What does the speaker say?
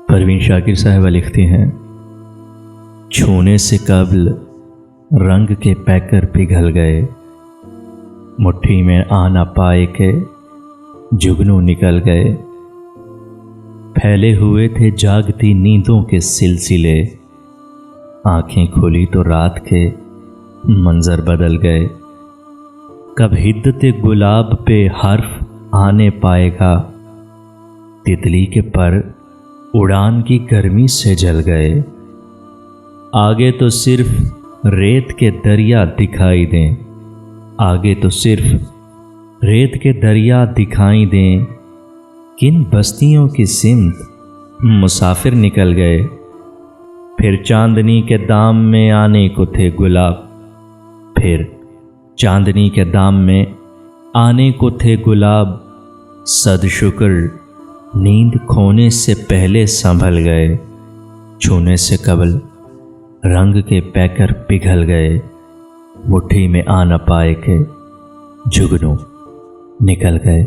परवीन शाकिर साहिबा लिखती हैं, छूने से कबल रंग के पैकर पिघल गए, मुट्ठी में आ ना पाए के जुगनू निकल गए। फैले हुए थे जागती नींदों के सिलसिले, आंखें खुली तो रात के मंजर बदल गए। कब हिद्दते गुलाब पे हर्फ आने पाएगा, तितली के पर उड़ान की गर्मी से जल गए। आगे तो सिर्फ रेत के दरिया दिखाई दें, आगे तो सिर्फ रेत के दरिया दिखाई दें। किन बस्तियों की सिमत मुसाफिर निकल गए, फिर चांदनी के दाम में आने को थे गुलाब, फिर चांदनी के दाम में आने को थे गुलाब। सद शुक्र नींद खोने से पहले संभल गए, छूने से कबल रंग के पैकर पिघल गए, मुट्ठी में आ न पाए के जुगनू निकल गए।